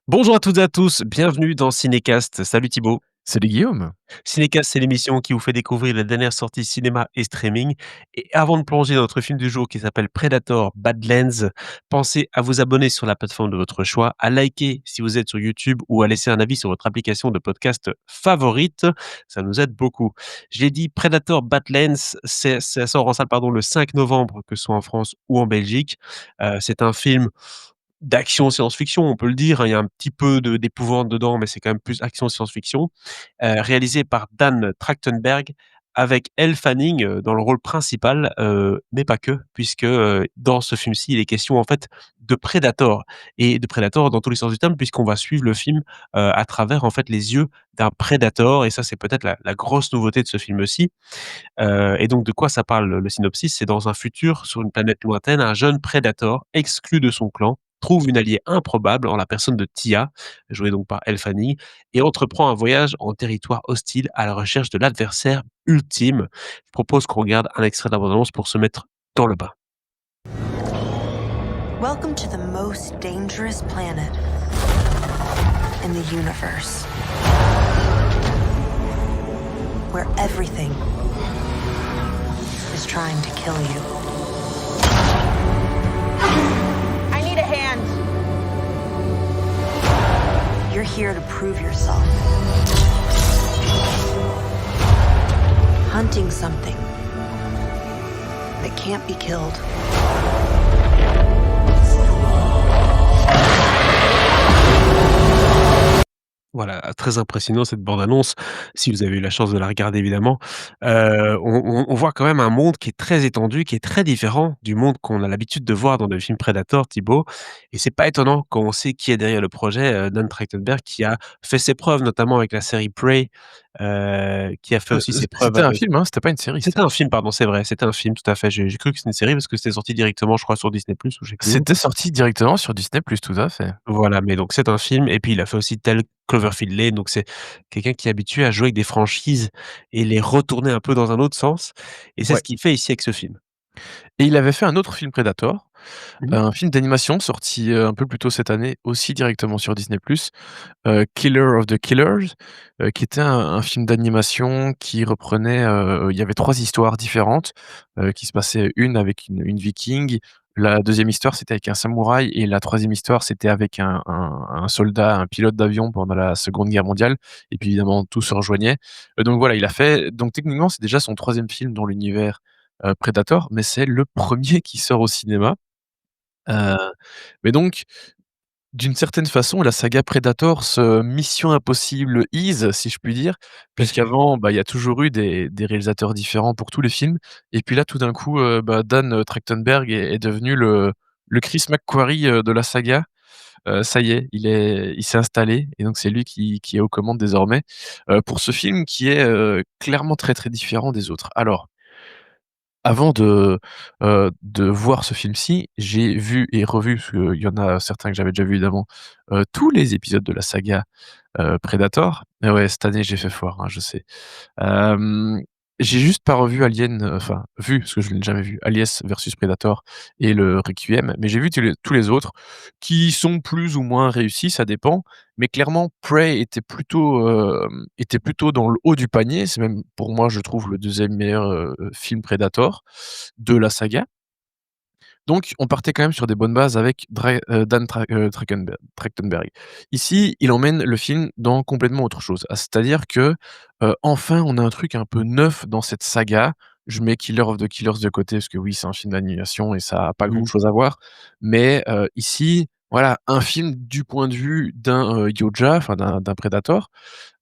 Bonjour à toutes et à tous, bienvenue dans Cinécast. Salut Thibaut. Salut Guillaume. Cinécast, c'est l'émission qui vous fait découvrir les dernières sorties cinéma et streaming. Et avant de plonger dans notre film du jour qui s'appelle Predator Badlands, pensez à vous abonner sur la plateforme de votre choix, à liker si vous êtes sur YouTube ou à laisser un avis sur votre application de podcast favorite. Ça nous aide beaucoup. Je l'ai dit, Predator Badlands, ça sort en salle pardon, le 5 novembre, que ce soit en France ou en Belgique. C'est un film d'action science-fiction, on peut le dire, hein. Il y a un petit peu de d'épouvante dedans, mais c'est quand même plus action science-fiction, réalisé par Dan Trachtenberg avec Elle Fanning, dans le rôle principal, mais pas que, puisque, dans ce film-ci, il est question en fait de Predator et de Predator dans tous les sens du terme, puisqu'on va suivre le film, à travers en fait les yeux d'un Predator et ça, c'est peut-être la grosse nouveauté de ce film-ci. Et donc de quoi ça parle, le synopsis? C'est dans un futur, sur une planète lointaine, un jeune Predator, exclu de son clan, trouve une alliée improbable en la personne de Tia, jouée donc par Elle Fanning, et entreprend un voyage en territoire hostile à la recherche de l'adversaire ultime. Je propose qu'on regarde un extrait de la bande-annonce pour se mettre dans le bain. Welcome to the most dangerous planet in the universe, where everything is trying to kill you. I need a hand. You're here to prove yourself. Hunting something that can't be killed. Voilà, très impressionnant cette bande annonce, si vous avez eu la chance de la regarder évidemment. On voit quand même un monde qui est très étendu, qui est très différent du monde qu'on a l'habitude de voir dans des films Predator, Thibaut, et c'est pas étonnant quand on sait qui est derrière le projet, Dan Trachtenberg qui a fait ses preuves notamment avec la série Prey, qui a fait aussi ses preuves C'était un avec film, hein, c'était pas une série c'était ça. un film pardon, c'est vrai, c'était un film tout à fait. J'ai cru que c'était une série parce que c'était sorti directement je crois sur Disney+ ou je sais plus où. C'était sorti directement sur Disney+, tout à fait. Voilà, mais donc c'est un film et puis il a fait aussi tel Cloverfield Lane, donc c'est quelqu'un qui est habitué à jouer avec des franchises et les retourner un peu dans un autre sens et c'est Ouais, ce qu'il fait ici avec ce film. et il avait fait un autre film Predator, Mmh. un film d'animation sorti, un peu plus tôt cette année, aussi directement sur Disney+, Killer of the Killers, qui était un film d'animation qui reprenait, il y avait 3 histoires différentes, qui se passaient, une avec une viking, la deuxième histoire c'était avec un samouraï et la troisième histoire c'était avec un soldat, un pilote d'avion pendant la Seconde Guerre mondiale et puis évidemment tout se rejoignait. Donc voilà, il a fait donc techniquement c'est déjà son troisième film dans l'univers, Predator, mais c'est le premier qui sort au cinéma, heu, mais donc d'une certaine façon, la saga Predator se Mission Impossible Is, si je puis dire, puisqu'avant, bah, il y a toujours eu des réalisateurs différents pour tous les films et puis là, tout d'un coup, bah, Dan Trachtenberg est devenu le Chris McQuarrie, de la saga. Ça y est, il s'est installé et donc c'est lui qui est aux commandes désormais, pour ce film qui est, clairement très, très différent des autres. Alors avant de voir ce film-ci, j'ai vu et revu, parce qu'il y en a certains que j'avais déjà vus évidemment, tous les épisodes de la saga, Predator. Et ouais, cette année j'ai fait fort, hein, je sais. Hem, j'ai juste pas revu Alien, enfin vu, parce que je l'ai jamais vu, Alias versus Predator et le Requiem, mais j'ai vu tous les autres qui sont plus ou moins réussis, ça dépend. Mais clairement, Prey était plutôt dans le haut du panier. C'est même pour moi, je trouve, le deuxième meilleur, film Predator de la saga. Donc on partait quand même sur des bonnes bases avec Dan Trachtenberg. Ici, il emmène le film dans complètement autre chose. C'est-à-dire que, enfin, on a un truc un peu neuf dans cette saga. Je mets Killer of the Killers de côté parce que oui, c'est un film d'animation et ça a pas Mmh. grand-chose à voir. Mais, ici, voilà, un film du point de vue d'un, Yoja, enfin d'un Predator,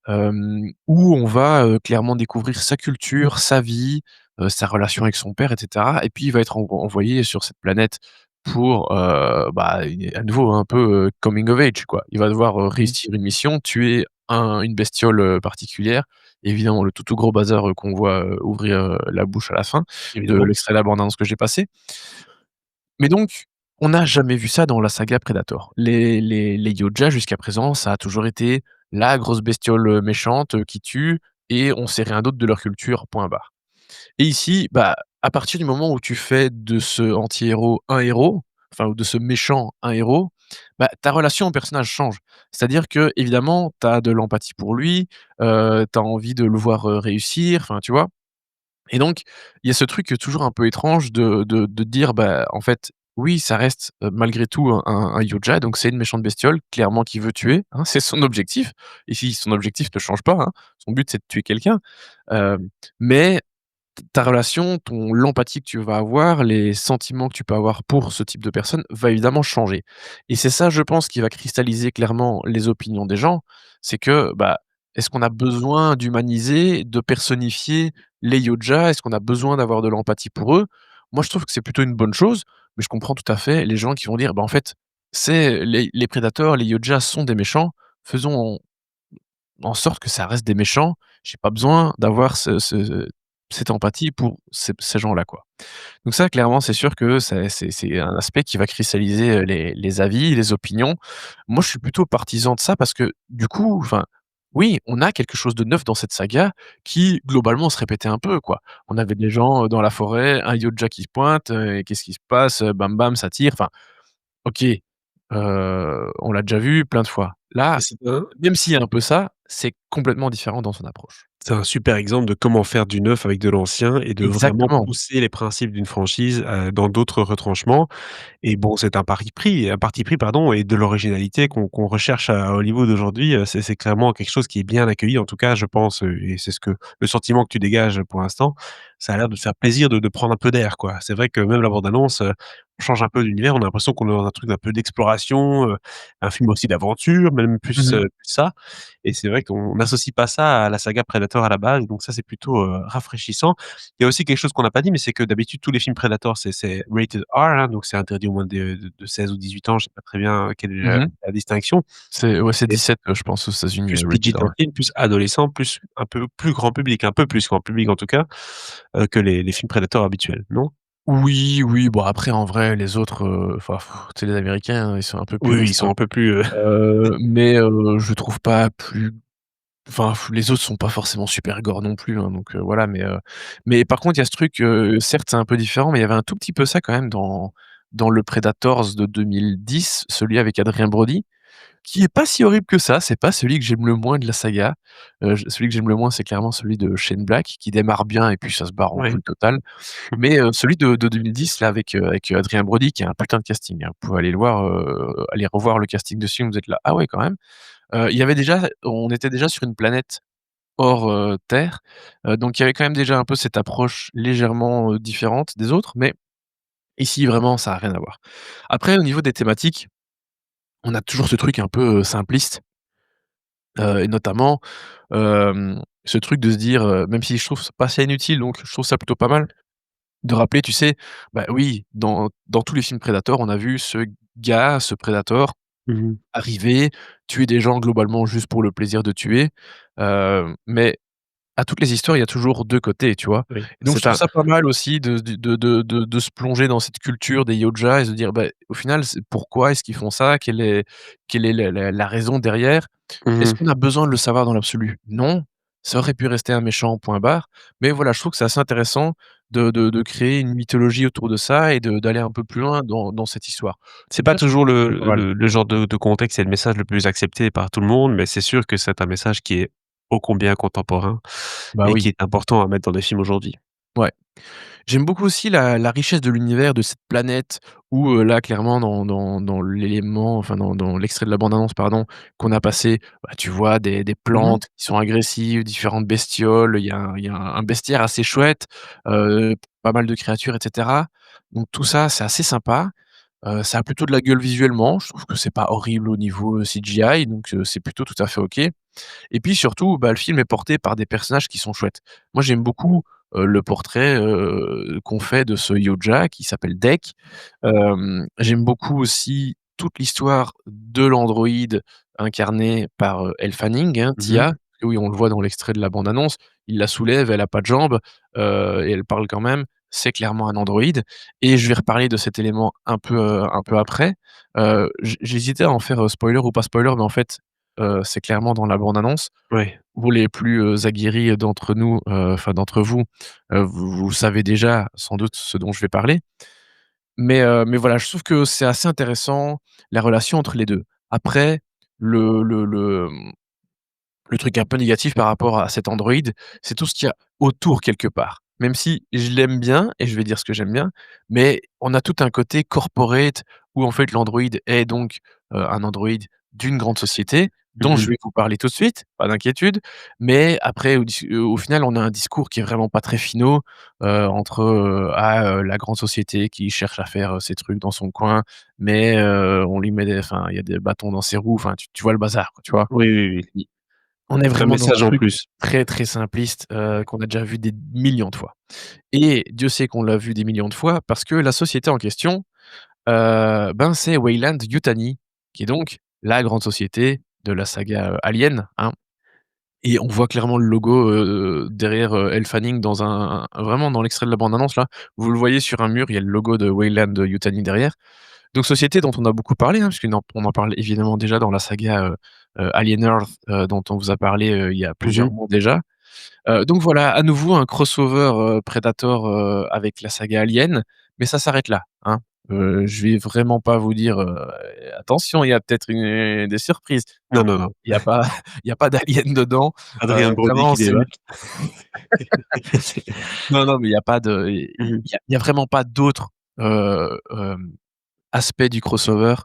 où on va, clairement découvrir sa culture, sa vie, sa relation avec son père et cetera et puis il va être envoyé sur cette planète pour, bah, à nouveau un peu, coming of age quoi. Il va devoir, Mmh. réussir une mission, tuer une bestiole, particulière. Évidemment le tout gros bazar, qu'on voit, ouvrir, la bouche à la fin de Évidemment. l'extrait d'abondance que j'ai passé. Mais donc, on n'a jamais vu ça dans la saga Predator. Les Yoja jusqu'à présent, ça a toujours été la grosse bestiole, méchante, qui tue et on sait rien d'autre de leur culture, point barre. Et ici, bah, à partir du moment où tu fais de ce anti-héros un héros, enfin ou de ce méchant un héros, bah, ta relation au personnage change. C'est-à-dire qu'évidemment, tu as de l'empathie pour lui, tu as envie de le voir, réussir, enfin, tu vois? Et donc, il y a ce truc, toujours un peu étrange de dire, bah, en fait, oui, ça reste, malgré tout un Yoja, donc c'est une méchante bestiole, clairement qui veut tuer, hein, c'est son objectif. Ici, son objectif ne change pas, hein. Son but, c'est de tuer quelqu'un, mais ta relation, l'empathie que tu vas avoir, les sentiments que tu peux avoir pour ce type de personne va évidemment changer. Et c'est ça, je pense, qui va cristalliser clairement les opinions des gens. C'est que, bah, est-ce qu'on a besoin d'humaniser, de personnifier les Yoja? Est-ce qu'on a besoin d'avoir de l'empathie pour eux? Moi, je trouve que c'est plutôt une bonne chose, mais je comprends tout à fait les gens qui vont dire: «Bah, en fait, c'est les prédateurs, les Yoja sont des méchants, faisons en sorte que ça reste des méchants. J'ai pas besoin d'avoir cette empathie pour ces gens-là, quoi. Donc ça, clairement, c'est sûr que c'est un aspect qui va cristalliser, les avis, les opinions. Moi, je suis plutôt partisan de ça parce que, du coup, enfin, oui, on a quelque chose de neuf dans cette saga qui, globalement, se répétait un peu, quoi. On avait des gens, dans la forêt, un Yoja qui se pointe, et qu'est-ce qui se passe? Bam bam, ça tire, enfin, OK, on l'a déjà vu plein de fois. Et Là, c'est un même s'il y a un peu ça, c'est complètement différent dans son approche. c'est un super exemple de comment faire du neuf avec de l'ancien et de vraiment Exactement. pousser les principes d'une franchise, dans d'autres retranchements. Et bon, c'est un parti pris pardon et de l'originalité qu'on recherche à Hollywood aujourd'hui, c'est clairement quelque chose qui est bien accueilli en tout cas je pense, et c'est ce que le sentiment que tu dégages pour l'instant. Ça a l'air de te faire plaisir de prendre un peu d'air quoi. C'est vrai que même la bande annonce, on change un peu d'univers, on a l'impression qu'on est dans un truc d'un peu d'exploration, un film aussi d'aventure, même plus, Mmh mh. plus ça et c'est vrai qu'on n'associe pas ça à la saga Predator à la base, donc ça c'est plutôt, rafraîchissant. Il y a aussi quelque chose qu'on n'a pas dit, mais c'est que d'habitude tous les films Predator c'est rated R, hein, donc c'est interdit aux moins de 16 ou 18 ans, je sais pas très bien quelle est Mmh. la distinction C'est et 17, je pense aux États-Unis, plus rated R. PG-13, plus adolescent, plus un peu plus grand public, un peu plus grand public en tout cas, que les films Predator habituels, non? Oui, oui, bon après en vrai les autres, enfin, tu sais les Américains, ils sont un peu plus Oui, oui, ils sont restreints. un peu plus, Mais je trouve pas plus enfin les autres sont pas forcément super gore non plus, hein, donc voilà, mais par contre il y a ce truc, certes c'est un peu différent, mais il y avait un tout petit peu ça quand même dans le Predators de 2010, celui avec Adrien Brody. Qui est pas si horrible que ça, c'est pas celui que j'aime le moins de la saga. J Celui que j'aime le moins, c'est clairement celui de Shane Black, qui démarre bien et puis ça se barre en ouais. couille totale. Mais celui de 2010 là avec Adrien Brody qui a un putain de casting, hein. Vous pouvez aller le voir, aller revoir le casting de ce film, vous êtes là: «Ah ouais quand même». Il y avait déjà on était déjà sur une planète hors, Terre, donc il y avait quand même déjà un peu cette approche légèrement, différente des autres, mais ici vraiment ça a rien à voir. Après au niveau des thématiques, on a toujours ce truc un peu, simpliste, et notamment ce truc de se dire, même si je trouve ça pas assez inutile, donc je trouve ça plutôt pas mal, de rappeler, tu sais, bah, oui, dans tous les films Predator, on a vu ce gars, ce Predator Mmh mh. arriver, tuer des gens globalement juste pour le plaisir de tuer, mais à toutes les histoires, il y a toujours 2 côtés, tu vois? Oui, Et donc je c'est trouve un ça pas mal aussi de se plonger dans cette culture des Yoja et se dire, bah, au final, c'est pourquoi est-ce qu'ils font ça? Quelle est la raison derrière? mmh Est-ce mh. qu'on a besoin de le savoir dans l'absolu? Non, ça aurait pu rester un méchant, point barre. Mais voilà, je trouve que c'est assez intéressant de créer une mythologie autour de ça et d'aller un peu plus loin dans cette histoire. C'est Donc pas ça, je trouve toujours que c'est le plutôt pas mal. le le genre de contexte et le message le plus accepté par tout le monde, mais c'est sûr que c'est un message qui est ô combien contemporain Bah et oui, qui est important à mettre dans des films aujourd'hui. ouais. J'aime beaucoup aussi la richesse de l'univers de cette planète où, là, clairement, dans l'élément, enfin, dans l'extrait de la bande annonce, pardon, qu'on a passé, bah, tu vois des Mmh mh. plantes qui sont agressives, différentes bestioles, il y a un bestiaire assez chouette, pas mal de créatures et cetera. Donc tout ça, c'est assez sympa. Ça a plutôt de la gueule visuellement. Je trouve que c'est pas horrible au niveau, CGI, donc c'est plutôt tout à fait OK. Et puis surtout, bah, le film est porté par des personnages qui sont chouettes. Moi, j'aime beaucoup, le portrait, qu'on fait de ce Yoja qui s'appelle Dec. J'aime beaucoup aussi toute l'histoire de l'androïde incarné par, Elle Fanning, hein, Mmh mh. Tia. Oui, on le voit dans l'extrait de la bande annonce. Il la soulève, elle a pas de jambes, et elle parle quand même. C'est clairement un androïde et je vais reparler de cet élément un peu après. J'hésitais à en faire, spoiler ou pas spoiler, mais en fait, c'est clairement dans la bande annonce. Ouais. Pour les plus, aguerris d'entre nous, enfin d'entre vous, vous savez déjà sans doute ce dont je vais parler. Mais voilà, je trouve que c'est assez intéressant, la relation entre les 2. Après, le truc un peu négatif par rapport à cet Android, c'est tout ce qu'il y a autour quelque part. Même si je l'aime bien et je vais dire ce que j'aime bien, mais on a tout un côté corporate où en fait l'Android est donc, un Android d'une grande société dont je Mmh. vais vous parler tout de suite, pas d'inquiétude. Mais après au final, on a un discours qui est vraiment pas très finaux, entre, la grande société qui cherche à faire, ses trucs dans son coin, mais, on lui met des enfin, il y a des bâtons dans ses roues, enfin tu vois le bazar quoi, tu vois? Oui, oui, oui. On est Un vraiment dans un message en truc plus. très, très simpliste, qu'on a déjà vu des millions de fois et Dieu sait qu'on l'a vu des millions de fois parce que la société en question, ben, c'est Weyland-Yutani, qui est donc la grande société de la saga, Alien, hein et on voit clairement le logo, derrière, Elle Fanning dans vraiment dans l'extrait de la bande annonce là, vous le voyez sur un mur, il y a le logo de Weyland-Yutani derrière. Donc société dont on a beaucoup parlé, hein, puisqu'on en parle évidemment déjà dans la saga, Alien Earth, dont on vous a parlé, il y a plusieurs Mmh. mois déjà. Donc voilà, à nouveau un crossover, Predator, avec la saga Alien, mais ça s'arrête là, hein. Je vais vraiment pas vous dire, «Attention, il y a peut-être une des surprises». Non, Non, non, non. il y a pas il y a pas d'alien dedans, Adrien Brody vraiment qui c'est débarque. non, non, mais il y a pas de Mmh. il y a vraiment pas d'autres, aspect du crossover,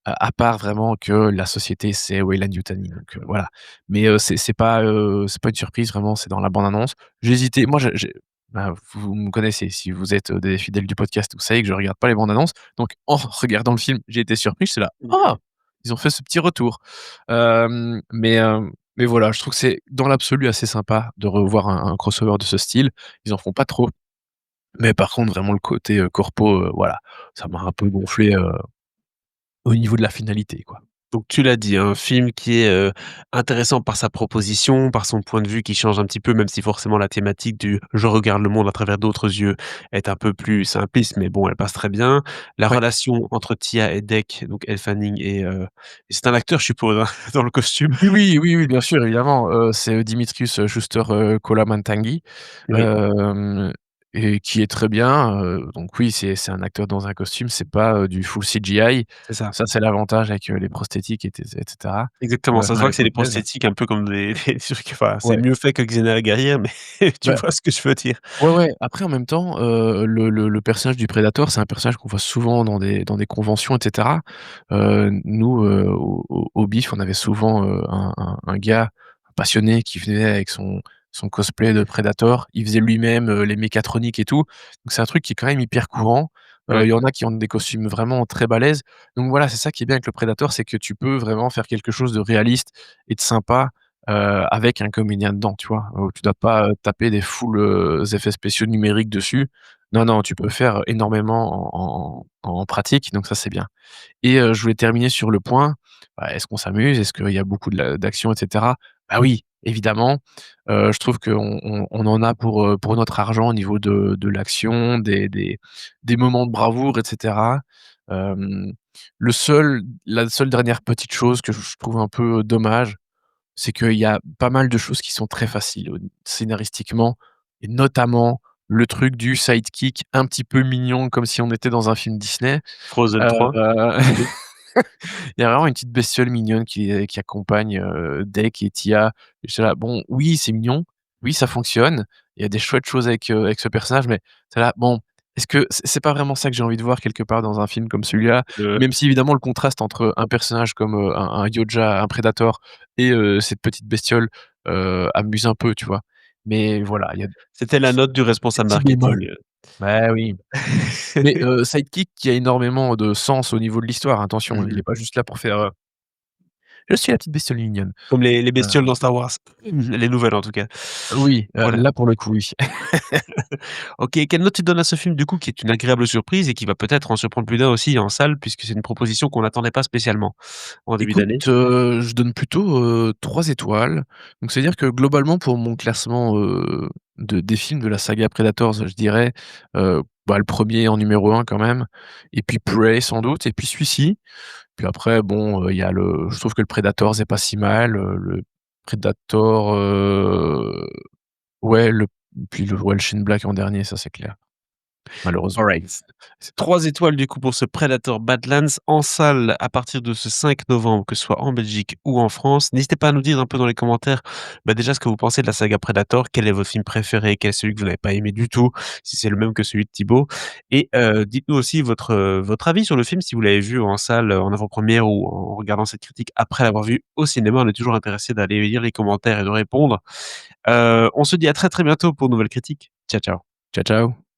à part vraiment que la société, c'est Weyland-Yutani, donc voilà. Mais c'est pas une surprise vraiment, c'est dans la bande annonce. J'ai hésité, moi j'ai bah, vous me connaissez, si vous êtes, des fidèles du podcast, vous savez que je regarde pas les bandes annonces, donc en regardant le film, j'ai été surpris, j'étais là: «Oh! Ils ont fait ce petit retour». Mais voilà, je trouve que c'est dans l'absolu assez sympa de revoir un crossover de ce style. Ils en font pas trop, mais par contre vraiment le côté, corpo, voilà, ça m'a un peu gonflé, au niveau de la finalité, quoi. Donc tu l'as dit, un film qui est, intéressant par sa proposition, par son point de vue qui change un petit peu, même si forcément la thématique du «je regarde le monde à travers d'autres yeux» est un peu plus simpliste, mais bon, elle passe très bien. La Ouais. relation entre Tia et Dec, donc Elle Fanning et c'est un acteur, je suppose, hein, dans le costume? Oui, oui, oui, oui, bien sûr, évidemment, c'est Dimitrius, Schuster, Kolamantangi, Oui, hem et qui est très bien, donc oui, c'est un acteur dans un costume, c'est pas, du full CGI. c'est ça. Ça, c'est l'avantage avec, les prosthétiques et cetera, Exactement, ça se enfin voit les que c'est des prothèses. prosthétiques un peu comme des trucs enfin, c'est Ouais, mieux fait que Xena la guerrière, mais tu bah, vois ce que je veux dire? ouais, ouais, après en même temps, le personnage du Predator, c'est un personnage qu'on voit souvent dans des conventions et cetera. Nous, au BIF, on avait souvent, un gars passionné qui venait avec son cosplay de Predator. Il faisait lui-même, les mécatroniques et tout. Donc c'est un truc qui est quand même hyper courant. Ouais. Il y en a qui ont des costumes vraiment très balèzes. Donc voilà, c'est ça qui est bien avec le Predator, c'est que tu peux vraiment faire quelque chose de réaliste et de sympa, avec un comédien dedans, tu vois? Tu dois pas, taper des full, effets spéciaux numériques dessus. Non, non, tu peux faire énormément en pratique, donc ça, c'est bien. Et je voulais terminer sur le point, bah, est-ce qu'on s'amuse? Est-ce qu'il y a beaucoup d'action et cetera? Bah oui, évidemment, je trouve qu'on en a pour notre argent au niveau de l'action, des moments de bravoure et cetera. Hem, la seule dernière petite chose que je trouve un peu dommage, c'est qu'il y a pas mal de choses qui sont très faciles scénaristiquement et notamment le truc du sidekick un petit peu mignon comme si on était dans un film Disney. Frozen 3. Heu, il y a vraiment une petite bestiole mignonne qui accompagne, Dec et Tia. Et j'étais là: «Bon, oui, c'est mignon, oui, ça fonctionne, il y a des chouettes choses avec ce personnage», mais tu là: «Bon, est-ce que c'est pas vraiment ça que j'ai envie de voir quelque part dans un film comme celui-là?» Même si évidemment le contraste entre un personnage comme, un Yoda, un Predator et cette petite bestiole, amuse un peu, tu vois? Mais voilà, il y a C'était la note du des responsable petits marketing, bémols. Bah oui. Mais sidekick qui a énormément de sens au niveau de l'histoire, attention, il Mmh. est pas juste là pour faire, «Je suis la petite bestiole mignonne». Comme les Heu, bestioles dans Star Wars. Les nouvelles en tout cas. oui, Voilà. là pour le coup, oui. OK, quelle note tu donnes à ce film du coup, qui est une agréable surprise et qui va peut-être en surprendre plus d'un aussi en salle, puisque c'est une proposition qu'on n'attendait pas spécialement en début Écoute, d'année? je donne plutôt, 3 étoiles. Donc c'est-à-dire que globalement pour mon classement, des films de la saga Predators, je dirais, bah, le premier en numéro un quand même et puis Prey sans doute et puis celui-ci. Puis après bon, il y a le je trouve que le Predators est pas si mal, le Predator, ouais, le Shane Black en dernier, ça c'est clair. malheureusement. Alright. C'est 3 étoiles du coup pour ce Predator Badlands en salle à partir de ce 5 novembre, que ce soit en Belgique ou en France. N'hésitez pas à nous dire un peu dans les commentaires, déjà ce que vous pensez de la saga Predator. Quel est votre film préféré? Quel est celui que vous n'avez pas aimé du tout? Si c'est le même que celui de Thibaut et dites-nous aussi votre avis sur le film, si vous l'avez vu en salle, en avant-première ou en regardant cette critique après l'avoir vu au cinéma. On est toujours intéressé d'aller lire les commentaires et de répondre. On se dit à très, très bientôt pour une nouvelle critique. Ciao, ciao. Ciao, ciao.